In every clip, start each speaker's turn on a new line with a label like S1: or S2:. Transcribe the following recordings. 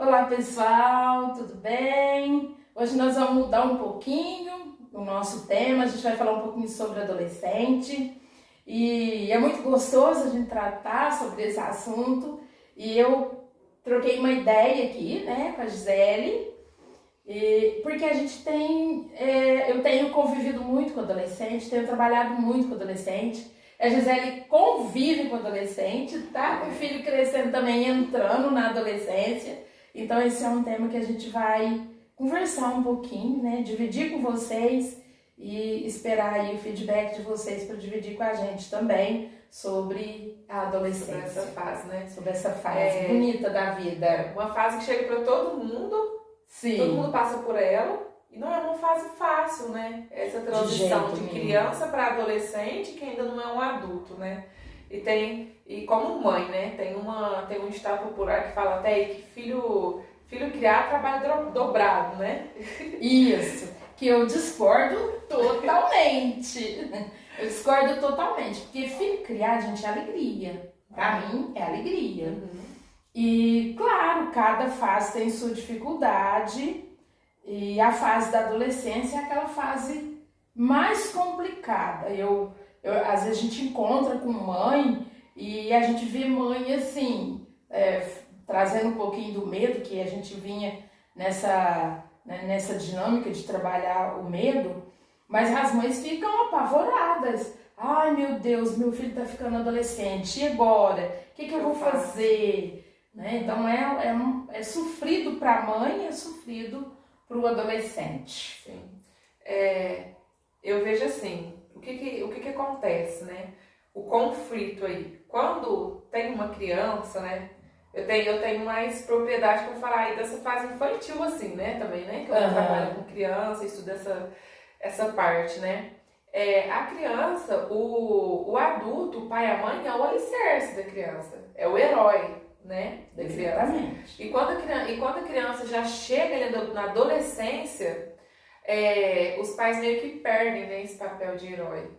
S1: Olá pessoal, tudo bem? Hoje nós vamos mudar um pouquinho o nosso tema, a gente vai falar um pouquinho sobre adolescente e é muito gostoso a gente tratar sobre esse assunto e eu troquei uma ideia aqui, né, com a Gisele, porque a gente eu tenho convivido muito com adolescente, tenho trabalhado muito com adolescente. A Gisele convive com adolescente, tá com o filho crescendo também, entrando na adolescência. Então esse é um tema que a gente vai conversar um pouquinho, né? Dividir com vocês e esperar aí o feedback de vocês para dividir com a gente também sobre a adolescência.
S2: Sobre essa fase, né?
S1: Sobre essa fase bonita da vida.
S2: Uma fase que chega para todo mundo.
S1: Sim.
S2: Todo mundo passa por ela. E não é uma fase fácil, né? Essa transição de criança para adolescente que ainda não é um adulto, né? E como mãe, né? Tem um ditado popular que fala até aí que filho criar trabalho dobrado, né?
S1: Isso, que eu discordo totalmente. Eu discordo totalmente, porque filho criar, gente, é alegria. Pra mim, é alegria.
S2: Uhum.
S1: E, claro, cada fase tem sua dificuldade. E a fase da adolescência é aquela fase mais complicada. Às vezes a gente encontra com mãe e a gente vê mãe assim, trazendo um pouquinho do medo, que a gente vinha nessa dinâmica de trabalhar o medo, mas as mães ficam apavoradas. Ai meu Deus, meu filho tá ficando adolescente, e agora? O que eu vou fazer? Né? Então é sofrido para a mãe, é sofrido para o adolescente.
S2: Sim. Eu vejo assim, o que acontece, né? O conflito aí. Quando tem uma criança, né? Eu tenho mais propriedade para falar aí dessa fase infantil, assim, né? Também, né? Que eu trabalho com criança, estudo essa parte, né? A criança, o adulto, o pai e a mãe, é o alicerce da criança. É o herói, né? Da criança.
S1: Exatamente.
S2: E quando a criança já chega ali na adolescência, os pais meio que perdem, né, esse papel de herói.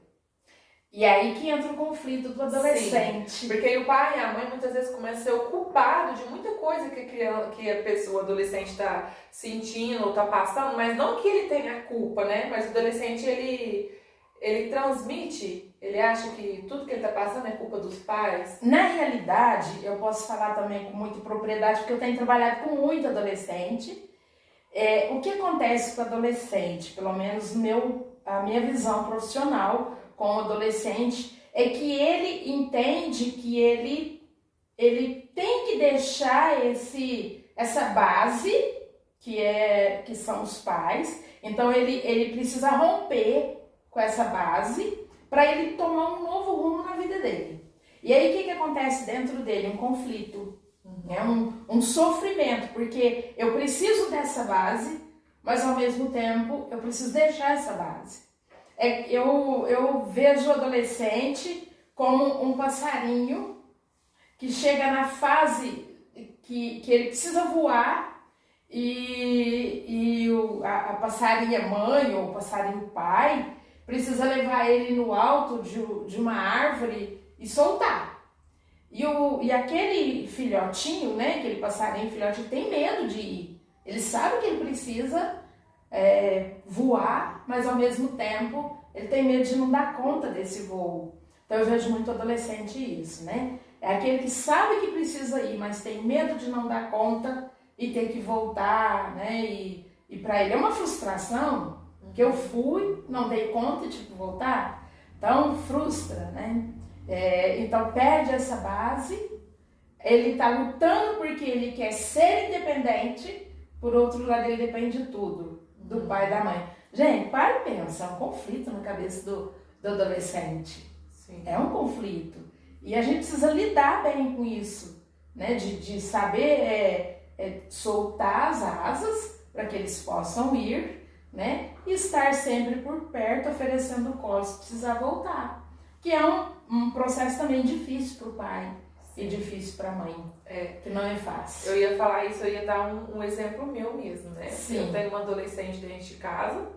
S1: E aí que entra o conflito do adolescente.
S2: Sim, porque o pai e a mãe muitas vezes começam a ser o culpado de muita coisa que a pessoa adolescente está sentindo ou está passando, mas não que ele tenha culpa, né? Mas o adolescente, ele transmite, ele acha que tudo que ele está passando é culpa dos pais.
S1: Na realidade, eu posso falar também com muita propriedade, porque eu tenho trabalhado com muito adolescente. O que acontece com o adolescente, pelo menos a minha visão profissional com o adolescente, é que ele entende que ele tem que deixar essa base, que são os pais. Então ele precisa romper com essa base para ele tomar um novo rumo na vida dele. E aí o que acontece dentro dele? Um conflito, um sofrimento, porque eu preciso dessa base, mas ao mesmo tempo eu preciso deixar essa base. Eu vejo o adolescente como um passarinho que chega na fase que ele precisa voar e a passarinha mãe ou o passarinho pai precisa levar ele no alto de uma árvore e soltar. E aquele filhotinho, né, aquele passarinho filhotinho, tem medo de ir. Ele sabe que ele precisa voar, mas ao mesmo tempo ele tem medo de não dar conta desse voo. Então eu vejo muito adolescente isso, né? É aquele que sabe que precisa ir, mas tem medo de não dar conta e ter que voltar, né? E para ele é uma frustração, que eu fui, não dei conta e tive que voltar. Então frustra, né? Então perde essa base, ele está lutando porque ele quer ser independente, por outro lado ele depende de tudo, do pai e da mãe. Gente, para e pensa, é um conflito na cabeça do adolescente.
S2: Sim.
S1: É um conflito. E a gente precisa lidar bem com isso, né? De saber soltar as asas para que eles possam ir, né? E estar sempre por perto, oferecendo o colo se precisar voltar. Que é um processo também difícil para o pai. E difícil para a mãe, que não é fácil.
S2: Eu ia falar isso, eu ia dar um exemplo meu mesmo, né?
S1: Sim.
S2: Eu tenho uma adolescente dentro de casa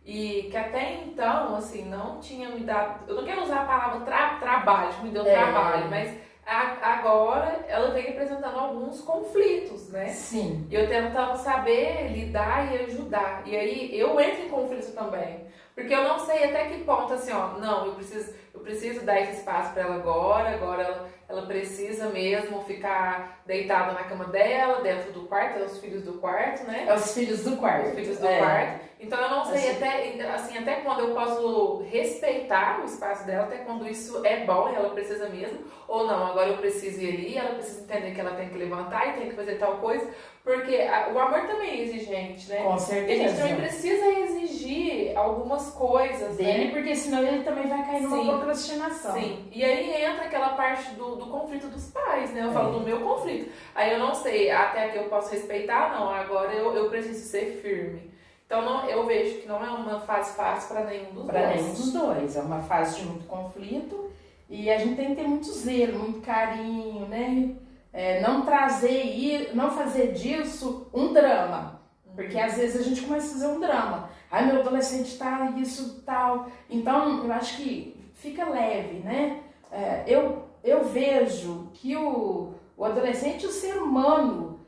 S2: e que até então, assim, não tinha me dado... Eu não quero usar a palavra trabalho, me deu trabalho, mas agora ela vem apresentando alguns conflitos, né?
S1: Sim.
S2: E eu tentando saber lidar e ajudar. E aí eu entro em conflito também. Porque eu não sei até que ponto, assim, ó, não, eu preciso dar esse espaço para ela agora ela precisa mesmo ficar deitada na cama dela, dentro do quarto, é os filhos do quarto, né?
S1: É os filhos do quarto.
S2: Os filhos do quarto. Então eu não sei até quando eu posso respeitar o espaço dela, até quando isso é bom e ela precisa mesmo, ou não, agora eu preciso ir ali, ela precisa entender que ela tem que levantar e tem que fazer tal coisa, porque o amor também é exigente, né?
S1: Com certeza.
S2: A gente também precisa exigir algumas coisas
S1: dele,
S2: né?
S1: Porque senão ele também vai cair numa
S2: Sim.
S1: procrastinação.
S2: Sim, e aí entra aquela parte do conflito dos pais, né? Eu falo do meu conflito. Aí eu não sei até que eu posso respeitar, não, agora eu preciso ser firme. Então eu vejo que não é uma fase fácil para nenhum dos dois.
S1: Para nenhum dos dois, é uma fase de muito conflito e a gente tem que ter muito zelo, muito carinho, né? Não fazer disso um drama, porque às vezes a gente começa a fazer um drama. Ai, meu adolescente tá isso, tal. Então, eu acho que fica leve, né? Eu vejo que o adolescente, o ser humano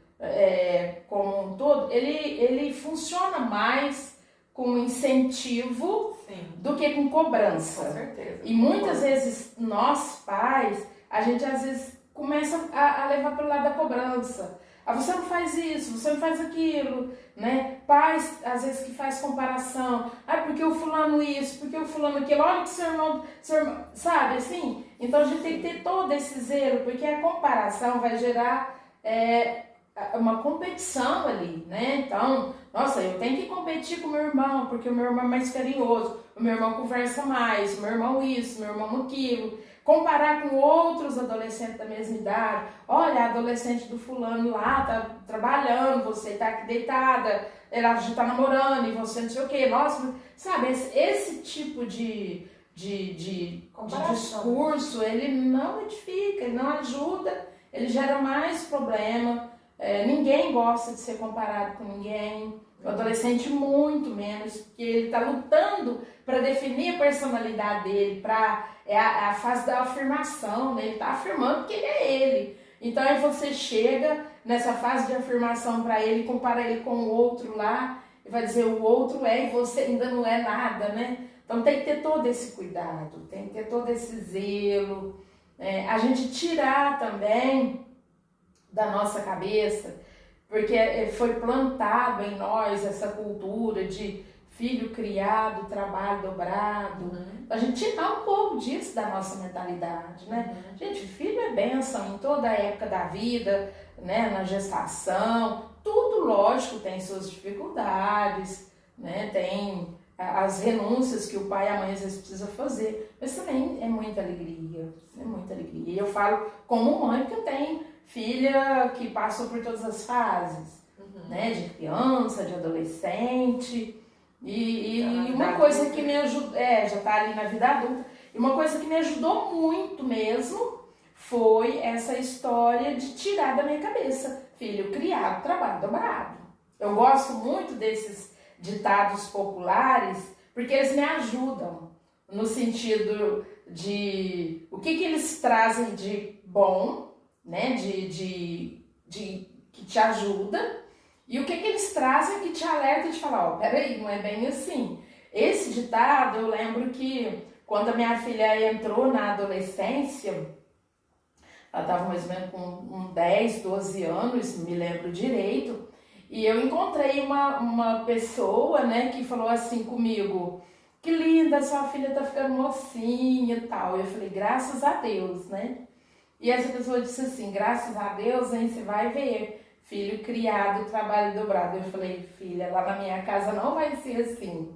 S1: como um todo, ele funciona mais com incentivo
S2: Sim.
S1: do que com cobrança.
S2: Com certeza.
S1: E muitas vezes, nós pais, a gente às vezes começa a levar pelo lado da cobrança. Ah, você não faz isso, você não faz aquilo, né? Pais, às vezes, que faz comparação. Ah, porque o fulano isso, porque o fulano aquilo. Olha que seu irmão, sabe, assim? Então, a gente tem que ter todo esse zelo, porque a comparação vai gerar uma competição ali, né? Então, nossa, eu tenho que competir com o meu irmão, porque o meu irmão é mais carinhoso, o meu irmão conversa mais, o meu irmão isso, o meu irmão aquilo. Comparar com outros adolescentes da mesma idade. Olha, a adolescente do fulano lá tá trabalhando, você tá aqui deitada, ela já tá namorando e você não sei o quê. Nossa, sabe, esse tipo de discurso, ele não edifica, ele não ajuda, ele gera mais problema. Ninguém gosta de ser comparado com ninguém. O adolescente muito menos, porque ele está lutando para definir a personalidade dele, é a fase da afirmação, né? Ele está afirmando que ele é ele. Então aí você chega nessa fase de afirmação para ele, compara ele com o outro lá, e vai dizer o outro é e você ainda não é nada, né? Então tem que ter todo esse cuidado, tem que ter todo esse zelo. A gente tirar também da nossa cabeça, porque foi plantado em nós essa cultura de filho criado, trabalho dobrado. A gente tirar um pouco disso da nossa mentalidade, né? Gente, filho é bênção em toda a época da vida, né? Na gestação, tudo lógico tem suas dificuldades, né? Tem as renúncias que o pai e a mãe às vezes precisam fazer, mas também é muita alegria, E eu falo como mãe que eu tenho filha que passou por todas as fases, né? De criança, de adolescente, e uma coisa que me ajudou, já tá ali na vida adulta, e uma coisa que me ajudou muito mesmo foi essa história de tirar da minha cabeça, filho criado, trabalho dobrado. Eu gosto muito desses ditados populares, porque eles me ajudam, no sentido de o que eles trazem de bom, né, que te ajuda, e o que eles trazem que te alerta de falar, peraí, não é bem assim. Esse ditado, eu lembro que quando a minha filha entrou na adolescência, ela estava mais ou menos com 10, 12 anos, me lembro direito, e eu encontrei uma pessoa, né, que falou assim comigo, que linda, sua filha tá ficando mocinha e tal. Eu falei, graças a Deus, né? E essa pessoa disse assim, graças a Deus, hein, você vai ver, filho criado, trabalho dobrado. Eu falei, filha, lá na minha casa não vai ser assim,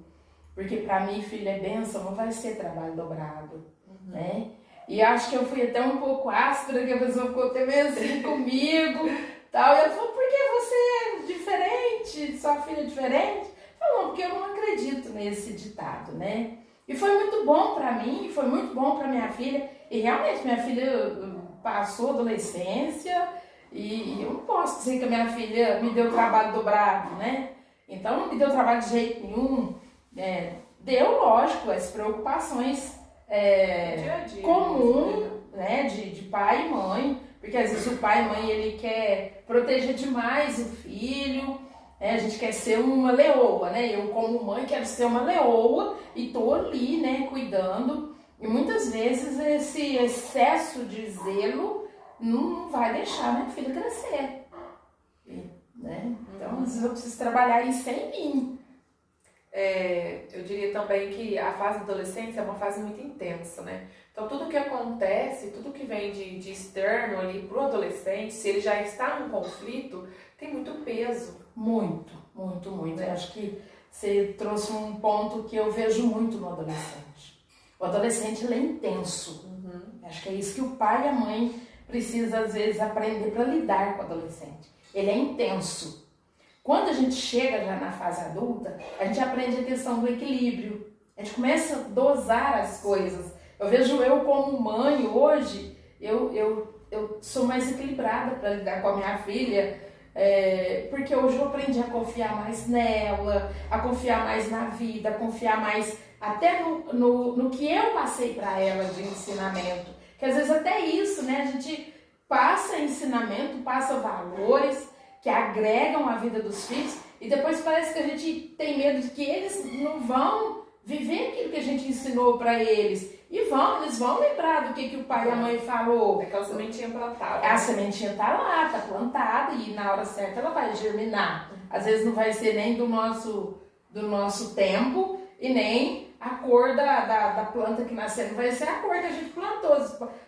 S1: porque para mim, filho é bênção, não vai ser trabalho dobrado, né? E acho que eu fui até um pouco áspera, que a pessoa ficou até meio assim comigo, tal. E ela falou, por que você é diferente, sua filha é diferente? Falou, porque eu não acredito nesse ditado, né? E foi muito bom para mim, foi muito bom para minha filha, e realmente minha filha passou a adolescência e eu não posso dizer que a minha filha me deu trabalho dobrado, né? Então não me deu trabalho de jeito nenhum. Deu, lógico, as preocupações
S2: dia a dia,
S1: comum, né, de pai e mãe, porque às vezes o pai e mãe ele quer proteger demais o filho, né, a gente quer ser uma leoa, né, eu como mãe quero ser uma leoa e tô ali, né, cuidando, e muitas vezes esse excesso de zelo não vai deixar minha filha crescer, né, então às vezes eu preciso trabalhar isso em mim.
S2: Eu diria também que a fase da adolescência é uma fase muito intensa, né? Então, tudo que acontece, tudo que vem de externo ali pro adolescente, se ele já está num conflito, tem muito peso.
S1: Muito, muito, muito. Eu acho que você trouxe um ponto que eu vejo muito no adolescente. O adolescente, ele é intenso. Acho que é isso que o pai e a mãe precisam, às vezes, aprender para lidar com o adolescente. Ele é intenso. Quando a gente chega já na fase adulta, a gente aprende a questão do equilíbrio. A gente começa a dosar as coisas. Eu vejo eu como mãe hoje, eu sou mais equilibrada para lidar com a minha filha, porque hoje eu aprendi a confiar mais nela, a confiar mais na vida, a confiar mais até no que eu passei para ela de ensinamento. Que às vezes até isso, né? A gente passa ensinamento, passa valores que agregam a vida dos filhos e depois parece que a gente tem medo de que eles não vão viver aquilo que a gente ensinou para eles. E eles vão lembrar do que o pai e a mãe falou.
S2: Aquela sementinha plantada.
S1: A sementinha tá lá, tá plantada e na hora certa ela vai germinar. Às vezes não vai ser nem do nosso tempo e nem a cor da planta que nasceu. Não vai ser a cor que a gente plantou.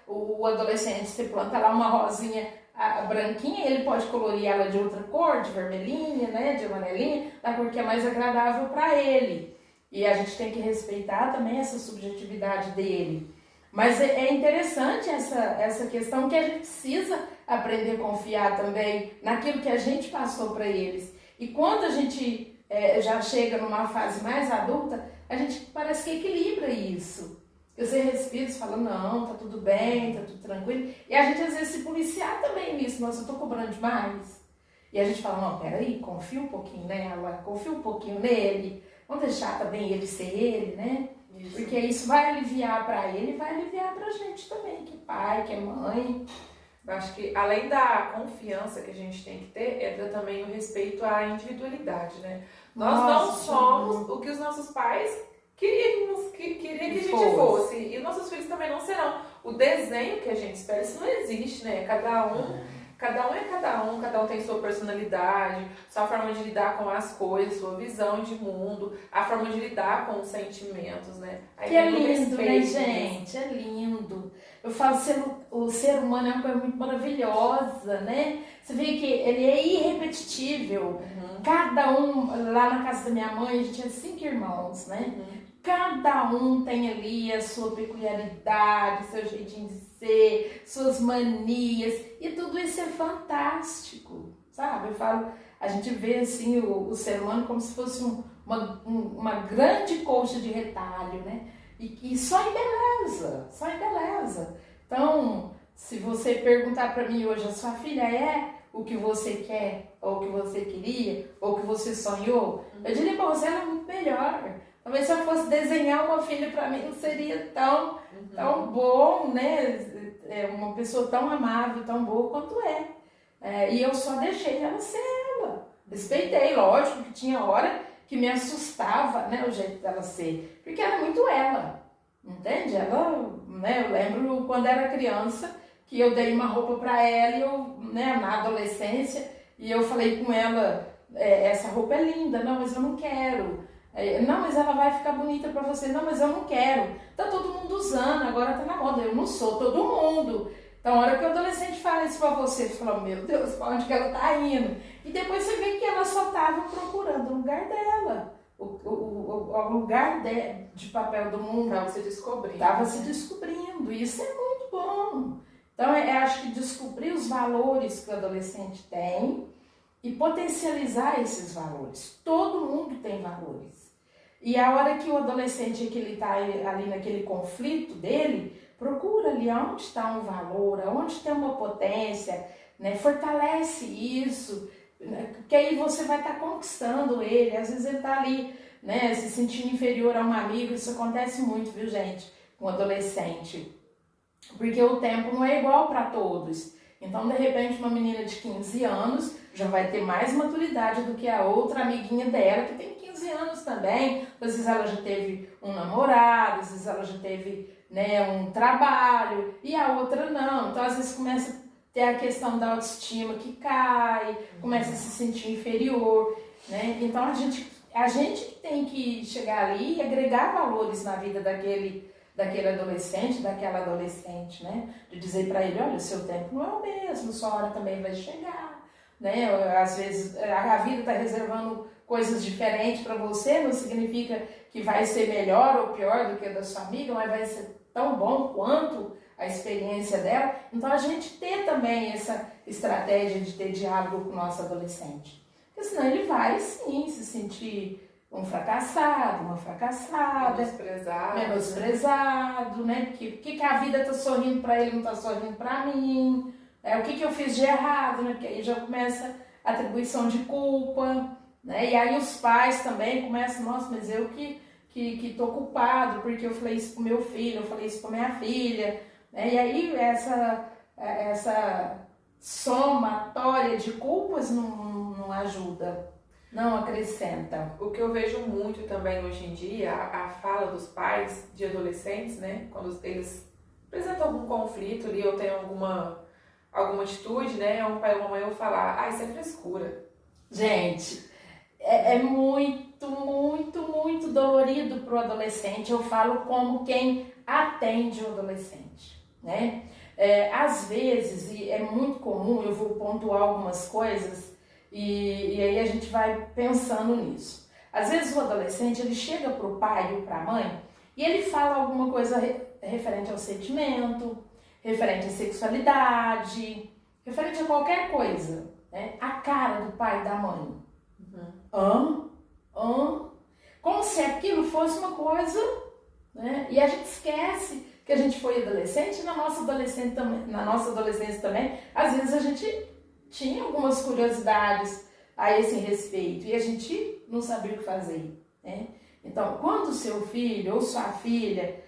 S1: O adolescente, você planta lá uma rosinha branquinha, ele pode colorir ela de outra cor, de vermelhinha, né, de amarelinha, da cor que é mais agradável para ele. E a gente tem que respeitar também essa subjetividade dele. Mas é interessante essa questão que a gente precisa aprender a confiar também naquilo que a gente passou para eles. E quando a gente já chega numa fase mais adulta, a gente parece que equilibra isso. Você respira e fala, não, tá tudo bem, tá tudo tranquilo. E a gente às vezes se policiar também nisso, nossa, eu tô cobrando demais. E a gente fala, não, peraí, confia um pouquinho nela, confia um pouquinho nele, vamos deixar também ele ser ele, né? Isso. Porque isso vai aliviar pra ele e vai aliviar pra gente também, que é pai, que é mãe.
S2: Eu acho que além da confiança que a gente tem que ter, é também o respeito à individualidade, né? Nós não somos o que os nossos pais queriam que a gente fosse. E nossos filhos também não serão. O desenho que a gente espera, isso não existe, né? Cada um tem sua personalidade, sua forma de lidar com as coisas, sua visão de mundo, a forma de lidar com os sentimentos, né?
S1: Aí que é lindo, né, gente? É lindo. Eu falo, o ser humano é uma coisa muito maravilhosa, né? Você vê que ele é irrepetível. Cada um, lá na casa da minha mãe, a gente tinha 5 irmãos, né? Cada um tem ali a sua peculiaridade, seu jeitinho de ser, suas manias, e tudo isso é fantástico, sabe? Eu falo, a gente vê assim o ser humano como se fosse uma grande colcha de retalho, né? E só embeleza, só embeleza. Então, se você perguntar para mim hoje, a sua filha é o que você quer, ou o que você queria, ou o que você sonhou, eu diria para você, ela é muito melhor. Talvez se eu fosse desenhar uma filha para mim não seria tão bom, né? Uma pessoa tão amável, tão boa quanto é. E eu só deixei ela ser ela. Respeitei, lógico que tinha hora que me assustava, né, o jeito dela ser, porque era muito ela, entende? Ela, né, eu lembro quando era criança que eu dei uma roupa para ela e eu, né, na adolescência, e eu falei com ela, essa roupa é linda, não, mas eu não quero. Não, mas ela vai ficar bonita pra você. Não, mas eu não quero. Tá todo mundo usando, agora tá na moda. Eu não sou todo mundo. Então, a hora que o adolescente fala isso pra você fala, meu Deus, pra onde que ela tá indo? E depois você vê que ela só tava procurando o lugar dela. O lugar de papel do mundo.
S2: Tava se descobrindo.
S1: Tava se descobrindo. E isso é muito bom. Então, acho que descobrir os valores que o adolescente tem e potencializar esses valores. Todo mundo tem valores. E a hora que o adolescente que ele está ali naquele conflito dele, procura ali onde está um valor, onde tem uma potência, né? Fortalece isso, né? Porque aí você vai estar conquistando ele. Às vezes ele está ali, né, se sentindo inferior a um amigo. Isso acontece muito, viu, gente? Com adolescente. porque o tempo não é igual para todos. Então, de repente, uma menina de 15 anos já vai ter mais maturidade do que a outra amiguinha dela, que tem 15 anos também. Às vezes ela já teve um namorado, às vezes ela já teve, né, um trabalho, e a outra não. Então, às vezes começa a ter a questão da autoestima que cai, começa a se sentir inferior, né? Então, a gente que tem que chegar ali e agregar valores na vida daquele adolescente, daquela adolescente, né? De dizer para ele, olha, o seu tempo não é o mesmo, sua hora também vai chegar, né? Às vezes a vida está reservando coisas diferentes para você, não significa que vai ser melhor ou pior do que a da sua amiga, mas vai ser tão bom quanto a experiência dela. Então a gente ter também essa estratégia de ter diálogo com o nosso adolescente. Porque senão ele vai sim se sentir um fracassado, uma fracassada, menosprezado, né? Porque a vida tá sorrindo para ele, não tá sorrindo para mim, o que eu fiz de errado, né? Porque aí já começa a atribuição de culpa, né? E aí os pais também começam, nossa, mas eu que tô culpado, porque eu falei isso pro meu filho, eu falei isso pra minha filha, né? E aí essa somatória de culpas não ajuda. Não acrescenta.
S2: O que eu vejo muito também hoje em dia, a fala dos pais de adolescentes, né? Quando eles apresentam algum conflito ali ou tem alguma atitude, né? Um pai ou uma mãe vão falar, isso é frescura.
S1: Gente, é muito, muito, muito dolorido pro adolescente. Eu falo como quem atende o adolescente, né? Às vezes, e é muito comum, eu vou pontuar algumas coisas, e aí a gente vai pensando nisso. Às vezes o adolescente ele chega para o pai ou para a mãe e ele fala alguma coisa referente ao sentimento, referente à sexualidade, referente a qualquer coisa, né? A cara do pai e da mãe. Como se aquilo fosse uma coisa, né? E a gente esquece que a gente foi adolescente, na nossa adolescência também, às vezes a gente tinha algumas curiosidades a esse respeito e a gente não sabia o que fazer, né? Então, quando o seu filho ou sua filha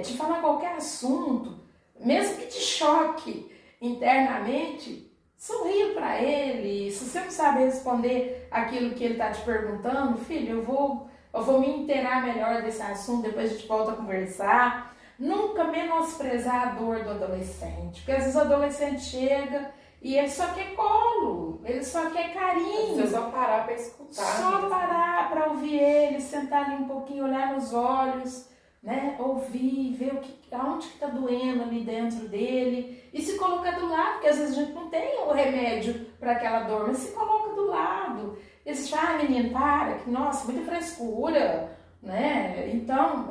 S1: te falar qualquer assunto, mesmo que te choque internamente, sorria para ele. Se você não sabe responder aquilo que ele está te perguntando, filho, eu vou me inteirar melhor desse assunto, depois a gente volta a conversar. Nunca menosprezar a dor do adolescente, porque às vezes o adolescente chega e ele só quer colo, ele só quer carinho.
S2: Você só parar para escutar.
S1: Só parar para ouvir ele, sentar ali um pouquinho, olhar nos olhos, né? Ouvir, ver aonde que tá doendo ali dentro dele. E se colocar do lado, porque às vezes a gente não tem o remédio para aquela dor, mas se coloca do lado. E você fala, menino, para, que nossa, muita frescura, né? Então,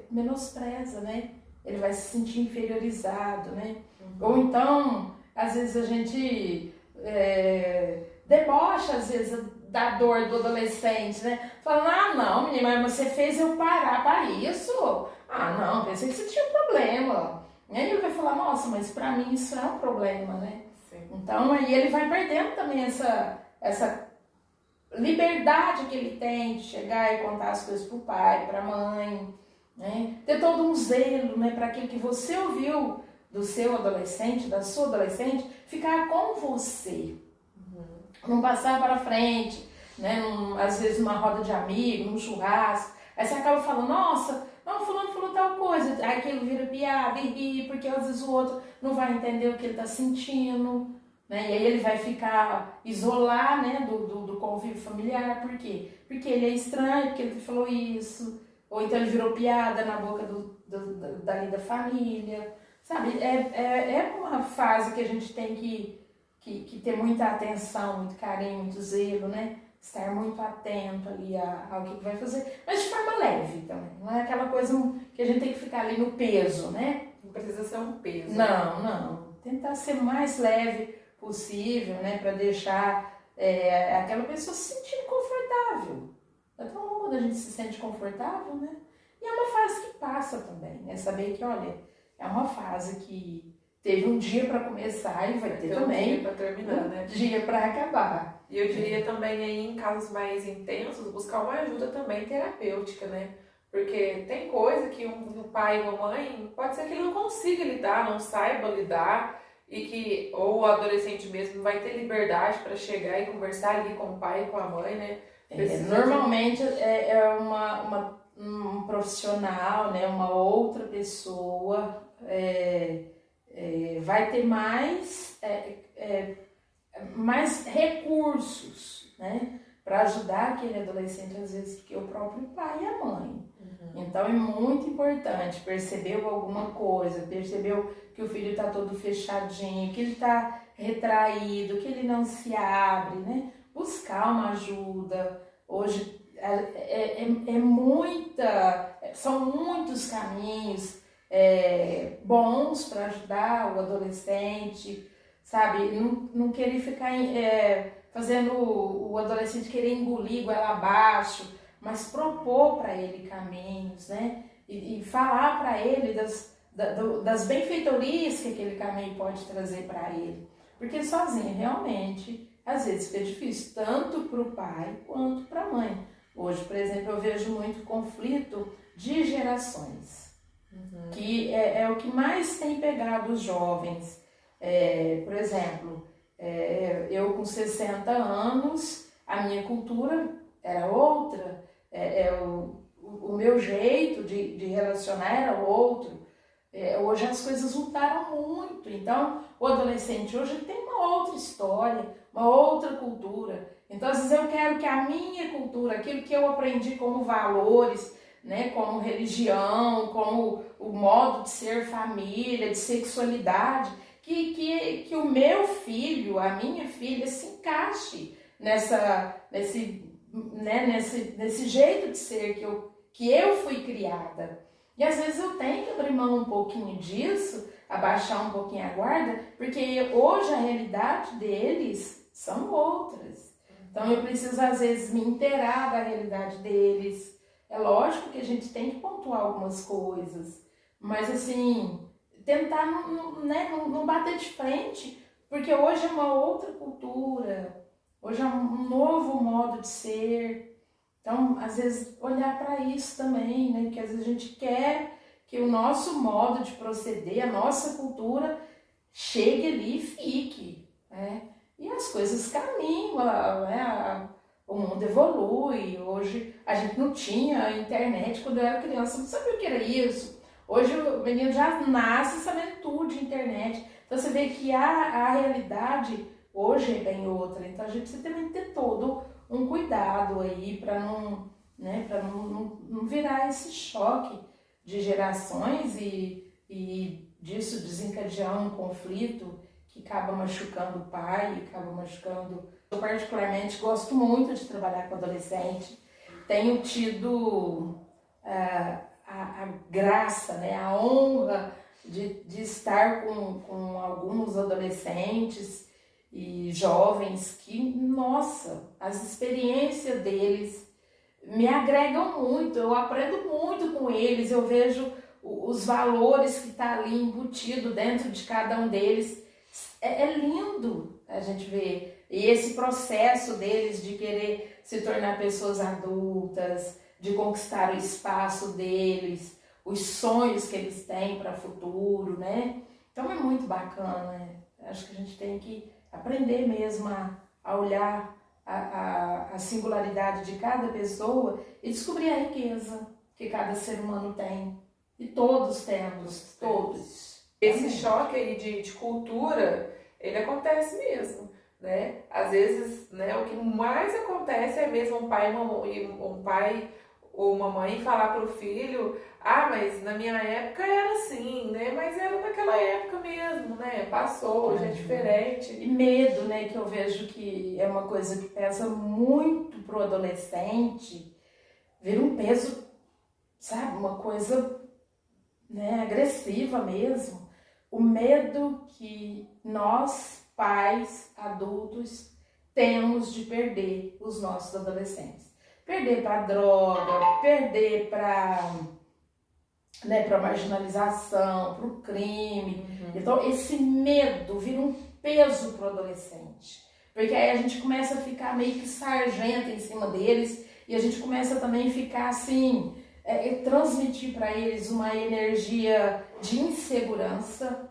S1: menospreza, né? Ele vai se sentir inferiorizado, né? Ou então, às vezes a gente debocha, às vezes, da dor do adolescente, né? Falando, não, menina, mas você fez eu parar para isso? Não, pensei que você tinha um problema. E aí ele vai falar, nossa, mas para mim isso é um problema, né?
S2: Sim.
S1: Então, aí ele vai perdendo também essa liberdade que ele tem de chegar e contar as coisas pro pai, pra mãe, né? Ter todo um zelo, né, para aquilo que você ouviu do seu adolescente, da sua adolescente, ficar com você. Não passar para frente, né? Às vezes numa roda de amigos, num churrasco. Aí você acaba falando, nossa, não, fulano falou tal coisa. Aí aquilo vira piada e ri, porque às vezes o outro não vai entender o que ele está sentindo, né? E aí ele vai ficar, isolar, né, do convívio familiar. Por quê? Porque ele é estranho, porque ele falou isso. Ou então ele virou piada na boca dali da família. Sabe, é uma fase que a gente tem que ter muita atenção, muito carinho, muito zelo, né? Estar muito atento ali ao que vai fazer, mas de forma leve também. Não é aquela coisa que a gente tem que ficar ali no peso, né?
S2: Não precisa ser um peso.
S1: Não. Tentar ser o mais leve possível, né? Para deixar aquela pessoa se sentindo confortável. É tão bom quando a gente se sente confortável, né? E é uma fase que passa também, né? Saber que, olha, é uma fase que teve um dia para começar e vai ter também
S2: um dia para terminar, né?
S1: Dia para acabar.
S2: E eu diria também aí, em casos mais intensos, buscar uma ajuda também terapêutica, né? Porque tem coisa que um pai e uma mãe, pode ser que ele não consiga lidar, não saiba lidar, e que, ou o adolescente mesmo vai ter liberdade para chegar e conversar ali com o pai e com a mãe, né?
S1: Normalmente um profissional, né, uma outra pessoa vai ter mais recursos, né, para ajudar aquele adolescente, às vezes, do que o próprio pai e a mãe. Então é muito importante, percebeu alguma coisa, percebeu que o filho está todo fechadinho, que ele está retraído, que ele não se abre, né? Buscar uma ajuda. Hoje são muitos caminhos bons para ajudar o adolescente, sabe? Não querer ficar fazendo o adolescente querer engolir goela abaixo, mas propor para ele caminhos, né? E falar para ele das benfeitorias que aquele caminho pode trazer para ele. Porque sozinho, realmente, às vezes fica difícil, tanto para o pai quanto para a mãe. Hoje, por exemplo, eu vejo muito conflito de gerações, que é o que mais tem pegado os jovens. Por exemplo, eu com 60 anos, a minha cultura era outra, o meu jeito de relacionar era outro. Hoje as coisas mudaram muito, então o adolescente hoje tem uma outra história, uma outra cultura. Então às vezes eu quero que a minha cultura, aquilo que eu aprendi como valores, né, como religião, como o modo de ser família, de sexualidade, que o meu filho, a minha filha se encaixe nesse jeito de ser que eu fui criada. E às vezes eu tenho que abrir mão um pouquinho disso, abaixar um pouquinho a guarda, porque hoje a realidade deles são outras. Então eu preciso às vezes me inteirar da realidade deles. É lógico que a gente tem que pontuar algumas coisas, mas assim, tentar não bater de frente, porque hoje é uma outra cultura, hoje é um novo modo de ser. Então, às vezes, olhar para isso também, né? Porque às vezes a gente quer que o nosso modo de proceder, a nossa cultura, chegue ali e fique, né? E as coisas caminham, o mundo evolui. Hoje, a gente não tinha internet. Quando eu era criança, não sabia o que era isso. Hoje, o menino já nasce sabendo tudo de internet. Então, você vê que a realidade hoje é bem outra. Então, a gente precisa também ter todo um cuidado aí para não virar esse choque de gerações e disso desencadear um conflito que acaba machucando o pai, acaba machucando. Eu particularmente gosto muito de trabalhar com adolescente, tenho tido a graça, né, a honra de estar com alguns adolescentes e jovens que, nossa, as experiências deles me agregam muito, eu aprendo muito com eles, eu vejo os valores que estão ali embutido dentro de cada um deles. É lindo a gente ver. E esse processo deles de querer se tornar pessoas adultas, de conquistar o espaço deles, os sonhos que eles têm para o futuro, né? Então é muito bacana, né? Acho que a gente tem que aprender mesmo a olhar a singularidade de cada pessoa e descobrir a riqueza que cada ser humano tem. E todos temos, todos.
S2: Esse choque aí de cultura, ele acontece mesmo, né? Às vezes, né, o que mais acontece é mesmo um pai ou uma mãe falar para o filho: ah, mas na minha época era assim, né? Mas era naquela época mesmo, né? Passou, hoje é diferente.
S1: E medo, né? Que eu vejo que é uma coisa que pesa muito pro adolescente. Vira um peso, sabe? Uma coisa, né, agressiva mesmo. O medo que nós, pais, adultos, temos de perder os nossos adolescentes. Perder para droga, perder para marginalização, para o crime. Então, esse medo vira um peso para o adolescente. Porque aí a gente começa a ficar meio que sargento em cima deles e a gente começa também a ficar assim, transmitir para eles uma energia de insegurança.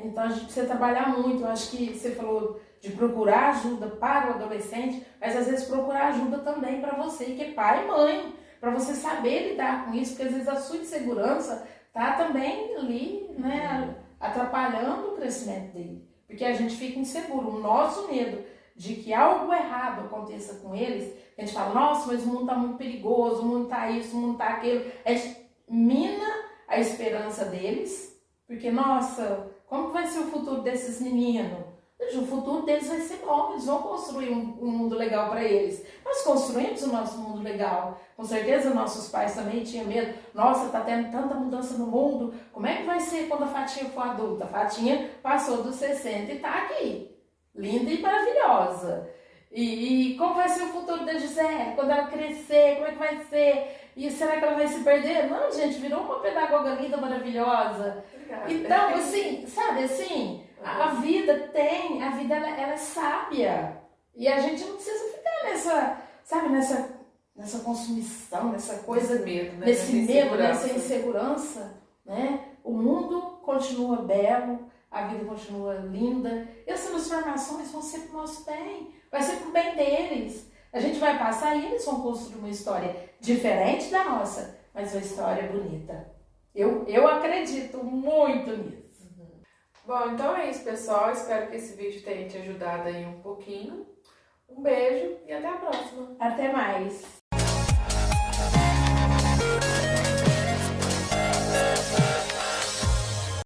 S1: Então a gente precisa trabalhar muito. Eu acho que você falou de procurar ajuda para o adolescente, mas às vezes procurar ajuda também para você, que é pai e mãe, para você saber lidar com isso, porque às vezes a sua insegurança tá também ali, né, atrapalhando o crescimento dele, porque a gente fica inseguro. O nosso medo de que algo errado aconteça com eles, a gente fala, nossa, mas o mundo tá muito perigoso, o mundo tá isso, o mundo tá aquilo, a gente mina a esperança deles, porque, nossa, como que vai ser o futuro desses meninos? O futuro deles vai ser bom, eles vão construir um mundo legal para eles. Nós construímos o nosso mundo legal. Com certeza nossos pais também tinham medo. Nossa, tá tendo tanta mudança no mundo. Como é que vai ser quando a Fatinha for adulta? A Fatinha passou dos 60 e tá aqui. Linda e maravilhosa. E como vai ser o futuro da Gisele? Quando ela crescer, como é que vai ser? E será que ela vai se perder? Não, gente, virou uma pedagoga linda, maravilhosa.
S2: Obrigada.
S1: Então, assim, sabe assim, a vida ela é sábia. E a gente não precisa ficar nessa consumição, nessa coisa,
S2: medo, né?
S1: nesse medo, nessa insegurança, né? O mundo continua belo, a vida continua linda, e as transformações vão ser para o nosso bem, vai ser para o bem deles. A gente vai passar e eles vão construir uma história diferente da nossa, mas uma história bonita. Eu acredito muito nisso.
S2: Bom, então é isso, pessoal. Espero que esse vídeo tenha te ajudado aí um pouquinho. Um beijo e até a próxima.
S1: Até mais.